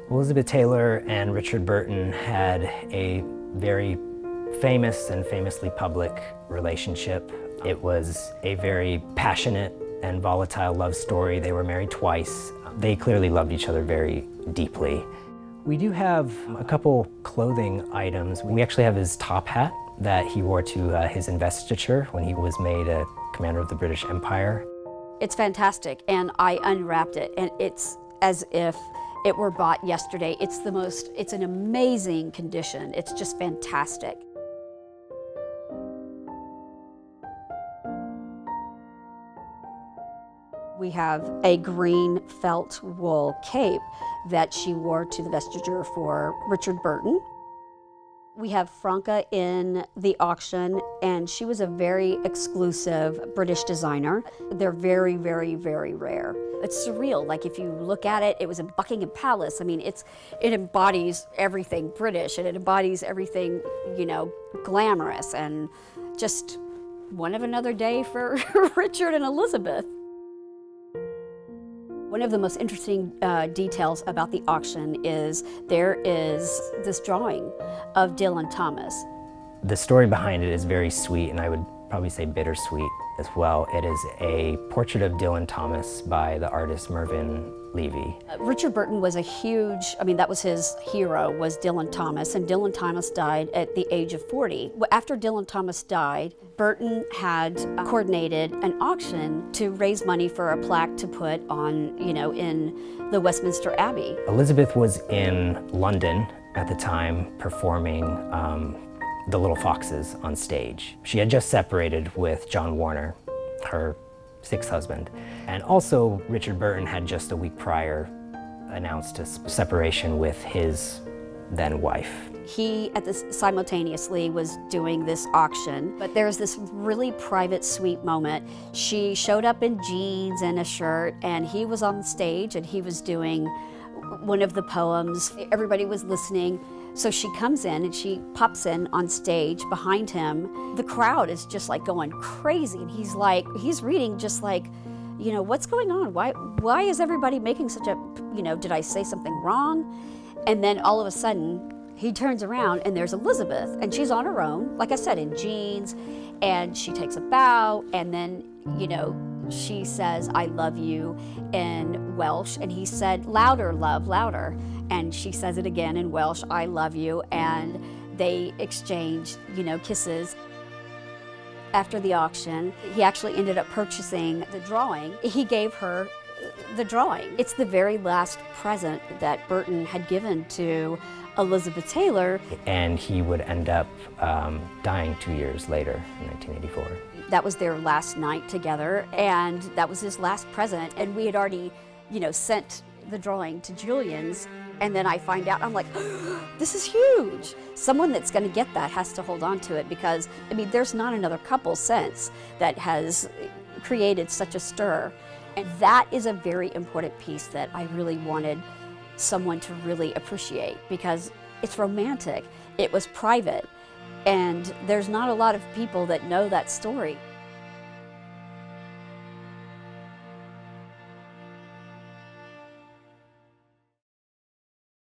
Elizabeth Taylor and Richard Burton had a very famous and famously public relationship. It was a very passionate and volatile love story. They were married twice. They clearly loved each other very deeply. We do have a couple clothing items. We actually have his top hat that he wore to his investiture when he was made a commander of the British Empire. It's fantastic, and I unwrapped it, and it's as if it were bought yesterday. It's an amazing condition. It's just fantastic. We have a green felt wool cape that she wore to the vestiture for Richard Burton. We have Franka in the auction, and she was a very exclusive British designer. They're very, very, very rare. It's surreal. Like, if you look at it, it was in Buckingham Palace. I mean, it embodies everything British, and it embodies everything, you know, glamorous, and just one of another day for Richard and Elizabeth. One of the most interesting details about the auction is there is this drawing of Dylan Thomas. The story behind it is very sweet, and I would probably say bittersweet as well. It is a portrait of Dylan Thomas by the artist MERVYN. Richard Burton was a huge, I mean, that was his hero, was Dylan Thomas, and Dylan Thomas died at the age of 40. After Dylan Thomas died, Burton had coordinated an auction to raise money for a plaque to put on, you know, in the Westminster Abbey. Elizabeth was in London at the time performing The Little Foxes on stage. She had just separated with John Warner, her sixth husband. And also, Richard Burton had just a week prior announced a separation with his then wife. He, simultaneously, was doing this auction, but there was this really private, sweet moment. She showed up in jeans and a shirt, and he was on stage, and he was doing one of the poems. Everybody was listening. So she comes in and she pops in on stage behind him. The crowd is just like going crazy. And he's reading just like, you know, what's going on? Why is everybody making such a, you know, did I say something wrong? And then all of a sudden he turns around and there's Elizabeth, and she's on her own, like I said, in jeans, and she takes a bow, and then, you know, she says, "I love you," in Welsh, and he said, "Louder, love, louder." And she says it again in Welsh, "I love you," and they exchange, you know, kisses. After the auction, he actually ended up purchasing the drawing. He gave her the drawing. It's the very last present that Burton had given to Elizabeth Taylor. And he would end up dying 2 years later, in 1984. That was their last night together, and that was his last present. And we had already, you know, sent the drawing to Julien's, and then I find out, I'm like, oh, this is huge. Someone that's gonna get that has to hold on to it, because, I mean, there's not another couple since that has created such a stir. And that is a very important piece that I really wanted someone to really appreciate, because it's romantic, it was private, and there's not a lot of people that know that story.